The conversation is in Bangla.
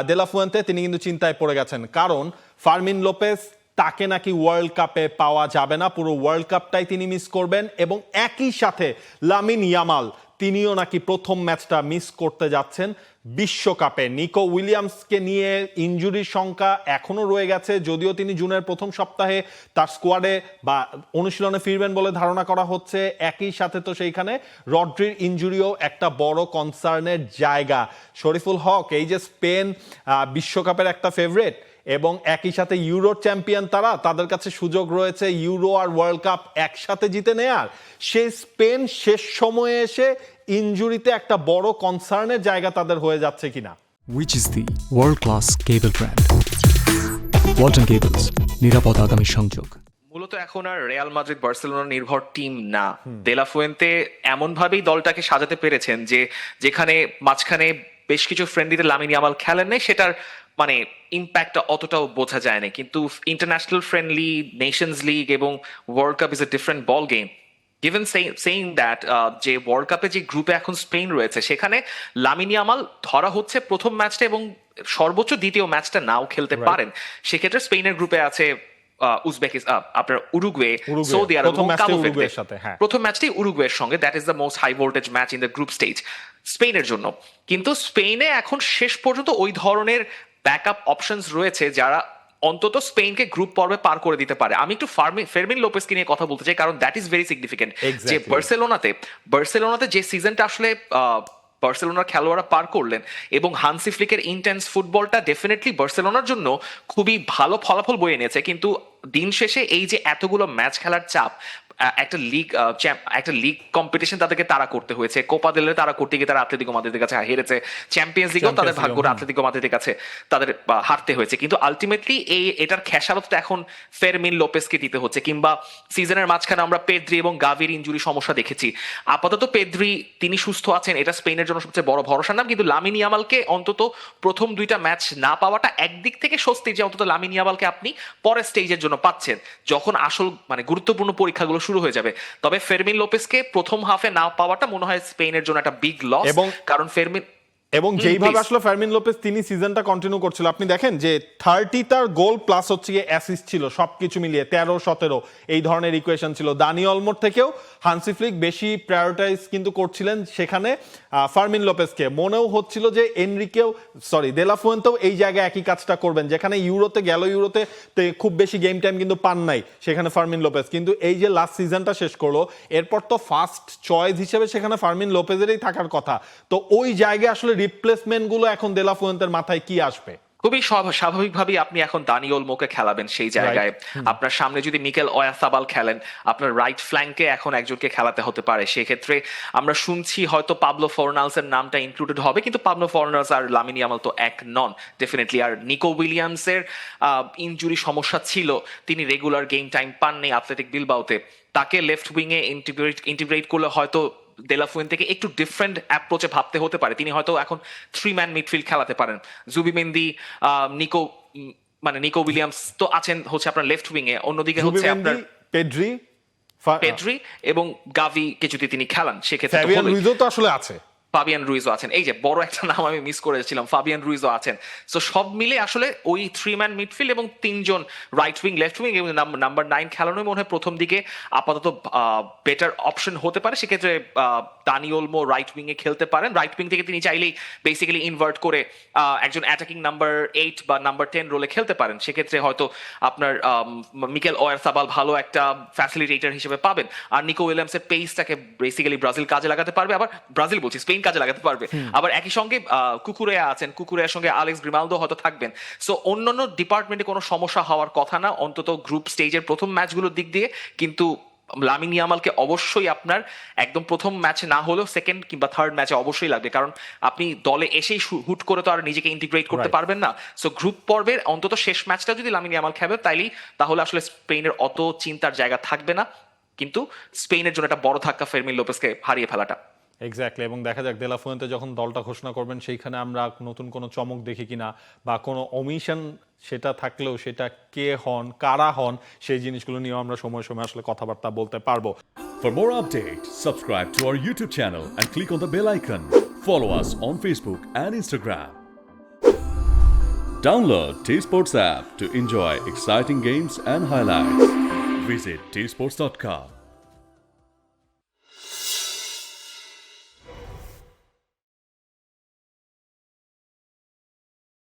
দেলা ফুয়েন্তে তিনি কিন্তু চিন্তায় পড়ে গেছেন, কারণ ফার্মিন লোপেজ তাকে নাকি ওয়ার্ল্ড কাপে পাওয়া যাবে না, পুরো ওয়ার্ল্ড কাপটাই তিনি মিস করবেন। এবং একই সাথে লামিন ইয়ামাল তিনিও নাকি প্রথম ম্যাচটা মিস করতে যাচ্ছেন বিশ্বকাপে। নিকো উইলিয়ামসকে নিয়ে ইনজুরির সংখ্যা এখনো রয়ে গেছে, যদিও তিনি জুনের প্রথম সপ্তাহে তার স্কোয়াডে বা অনুশীলনে ফিরবেন বলে ধারণা করা হচ্ছে। একই সাথে তো সেইখানে রড্রির ইনজুরিও একটা বড় কনসার্নের জায়গা। শরীফুল হক, এই যে স্পেন বিশ্বকাপের একটা ফেভারিট এবং একই সাথে ইউরো চ্যাম্পিয়ন, তাদের কাছে সুযোগ রয়েছে ইউরো আর ওয়ার্ল্ড কাপ একসাথে জিতে নেয়ার। সেই স্পেন শেষ সময়ে এসে ইনজুরিতে একটা বড় কনসার্নের জায়গা তাদের হয়ে যাচ্ছে কিনা। Which is the world-class cable brand? Walton Cables, নিরাপদ আগামী সংযোগ। মূলত এখন আর রিয়াল মাদ্রিদ বার্সেলোনা নির্ভর টিম না। দেলা ফুয়েন্তে এমন ভাবেই দলটাকে সাজাতে পেরেছেন যে যেখানে মাঝখানে বেশ কিছু ফ্রেন্ডলিতে লামিন ইয়ামাল খেলেন নাই, সেটার মানে ইম্প্যাক্টটা অতটাও বোঝা যায় না। কিন্তু ইন্টারন্যাশনাল ফ্রেন্ডলি, নেশনস লিগ এবং world cup is a different ball game. Given saying that যে ওয়ার্ল্ড কাপে যে গ্রুপে এখন স্পেন রয়েছে, সেখানে লামিন ইয়ামাল ধরা হচ্ছে প্রথম ম্যাচটা এবং সর্বোচ্চ দ্বিতীয় ম্যাচটা নাও খেলতে পারেন। সেক্ষেত্রে স্পেনের গ্রুপে আছে উজবেকিস্তান, আপনার উরুগুয়ে, সৌদি আরব এবং কাবো ভের্দে। প্রথম ম্যাচটি উরুগুয়ের সঙ্গে, that is the most high voltage match in the group stage স্পেনের জন্য। কিন্তু স্পেনে এখন শেষ পর্যন্ত ওই ধরনের ব্যাকআপ অপশনস রয়েছে যারা অন্তত স্পেনকে গ্রুপ পর্বে পার করে দিতে পারে। আমি একটু ফেরমিন লোপেজকে নিয়ে কথা বলতে চাই, কারণ দ্যাট ইজ ভেরি সিগনিফিকেন্ট। যে বার্সেলোনাতে যে সিজনটা আসলে বার্সেলোনার খেলোয়াড়রা পার করলেন এবং হানসি ফ্লিকের ইন্টেন্স ফুটবলটা ডেফিনেটলি বার্সেলোনার জন্য খুবই ভালো ফলাফল বয়ে এনেছে। কিন্তু দিন শেষে এই যে এতগুলো ম্যাচ খেলার চাপ, একটা লিগ কম্পিটিশন তাদেরকে তারা করতে হয়েছে। কোপা দেল রে তারা করতে গিয়ে তারা আতলেতিকো মাদ্রিদের কাছে হেরেছে, চ্যাম্পিয়ন্স লিগেও তাদের ভাগ্যটা আতলেতিকো মাদ্রিদের কাছে তাদের হারতে হয়েছে। কিন্তু আলটিমেটলি এটার খেসারতটা এখন ফেরমিন লোপেজকে দিতে হচ্ছে। কিংবা সিজনের মাঝখানে আমরা পেদ্রি এবং গাভির ইনজুরি সমস্যা দেখেছি। আপাতত পেদ্রি তিনি সুস্থ আছেন, এটা স্পেনের জন্য সবচেয়ে বড় ভরসার নাম। কিন্তু লামিন ইয়ামালকে অন্তত প্রথম দুইটা ম্যাচ না পাওয়াটা একদিক থেকে স্বস্তি, যে অন্তত লামিন ইয়ামালকে আপনি পরের স্টেজের জন্য পাচ্ছেন যখন আসল মানে গুরুত্বপূর্ণ পরীক্ষাগুলো শুরু হয়ে যাবে। তবে ফেরমিন লোপেজকে প্রথম হাফে না পাওয়াটা মনে হয় স্পেনের জন্য একটা বিগ লস, কারণ এবং যেইভাবে আসলে ফার্মিন লোপেজ তিনি সিজনটা কন্টিনিউ করছিল, আপনি দেখেন যে 30 তার গোল প্লাস হচ্ছে গিয়ে অ্যাসিস্ট ছিল, সবকিছু মিলিয়ে 13-17 এই ধরনের ইকুয়েশন ছিল। দানি অলমোর থেকেও হানসি ফ্লিক বেশি প্রায়োরিটাইজ কিন্তু করছিলেন সেখানে ফার্মিন লোপেজকে। মনেও হচ্ছিল যে দেলা ফুয়েন্তেও এই জায়গায় একই কাজটা করবেন, যেখানে ইউরোতে খুব বেশি গেম টাইম কিন্তু পান নাই সেখানে ফার্মিন লোপেজ। কিন্তু এই যে লাস্ট সিজনটা শেষ করলো, এরপর তো ফার্স্ট চয়েস হিসেবে সেখানে ফার্মিন লোপেজেরই থাকার কথা। তো ওই জায়গায় আসলে রিপ্লেসমেন্ট গুলো এখন দেলা ফুয়েন্তের মাথায় কি আসবে? খুবই স্বাভাবিকভাবেই আপনি এখন দানি ওলমোকে খেলাবেন সেই জায়গায়। আপনার সামনে যদি মিকেল ওয়াসাবাল খেলেন, আপনার রাইট ফ্ল্যাঙ্কে এখন একজনকে খেলাতে হতে পারে। সেক্ষেত্রে আমরা শুনছি হয়তো পাবলো ফর্নালসের নামটা ইনক্লুডেড হবে, কিন্তু পাবলো ফর্নালস আর লামিন ইয়ামাল তো এক নন ডেফিনেটলি। আর নিকো উইলিয়ামসের ইনজুরি সমস্যা ছিল, তিনি রেগুলার গেম টাইম পাননি অ্যাথলেটিক বিলবাওতে। তাকে লেফট উইংয়ে ইন্টিগ্রেট করলে হয়তো দেলা ফুয়েন্তেকে একটু ডিফারেন্ট অ্যাপ্রোচে ভাবতে হতে পারে। তিনি হয়তো এখন 3-ম্যান মিডফিল্ড খেলাতে পারেন। জুবিমেন্দি, নিকো উইলিয়ামস তো আছেন হচ্ছে আপনার লেফট উইংয়ে, অন্যদিকে হচ্ছে আপনার পেড্রি এবং গাভিকে যদি তিনি খেলান সেক্ষেত্রে তো আসলে আছে, ফাবিয়ান রুইজও আছেন। এই যে বড় একটা নাম আমি মিস করেছিলাম, ফাবিয়ান রুইজও আছেন। সো সব মিলে আসলে ওই 3-ম্যান মিডফিল্ড এবং 3জন রাইট উইং, লেফট উইং এবং নাম্বার 9 খেলানোই মনে হয় প্রথম দিকে আপাতত বেটার অপশন হতে পারে। সেক্ষেত্রে দানি ওলমো রাইট উইং এ খেলতে পারেন। রাইট উইং থেকে তিনি চাইলেই বেসিক্যালি ইনভার্ট করে একজন অ্যাটাকিং নাম্বার 8 বা নাম্বার 10 রোলে খেলতে পারেন। সেক্ষেত্রে হয়তো আপনার মিকেল ওয়ারসাবাল ভালো একটা ফ্যাসিলিটেটর হিসেবে পাবেন। আর নিকো উইলিয়ামসের পেসটাকে বেসিক্যালি ব্রাজিল কাজে লাগাতে পারবে, আবার ব্রাজিল বলছি স্পেন কাজে লাগাতে পারবে। আবার একই সঙ্গে কুকুরেয়া আছেন, কুকুরেয়ার সঙ্গে আলেক্স গ্রিমালদো হয়তো থাকবেন। সো অন্যান্য ডিপার্টমেন্টে কোনো সমস্যা হওয়ার কথা না, অন্তত গ্রুপ স্টেজের প্রথম ম্যাচগুলোর দিক দিয়ে। কিন্তু লামিন ইয়ামালকে অবশ্যই আপনার একদম প্রথম ম্যাচে না হলেও সেকেন্ড কিংবা থার্ড ম্যাচে অবশ্যই লাগবে, কারণ আপনি দলে এসেই হুট করে তো আর নিজেকে ইন্টিগ্রেট করতে পারবেন না। সো গ্রুপ পর্বের অন্তত শেষ ম্যাচটা যদি লামিন ইয়ামাল খেলে তাহলে আসলে স্পেনের অত চিন্তার জায়গা থাকবে না। কিন্তু স্পেনের জন্য একটা বড় ধাক্কা ফেরমিন লোপেজকে হারিয়ে ফেলাটা। এক্স্যাক্টলি। এবং দেখা যাক দেলা ফুয়েন্তে যখন দলটা ঘোষণা করবেন সেইখানে আমরা নতুন কোনো চমক দেখি কিনা, বা কোনো অমিশন সেটা থাকলেও সেটা কে হন, কারা হন, সেই জিনিসগুলো নিয়েও আমরা সময় সময় আসলে কথাবার্তা বলতে পারবো। For more updates, subscribe to our YouTube channel and click on the bell icon. Follow us on Facebook and Instagram. Download T Sports app to enjoy exciting games and highlights. Visit tsports.com.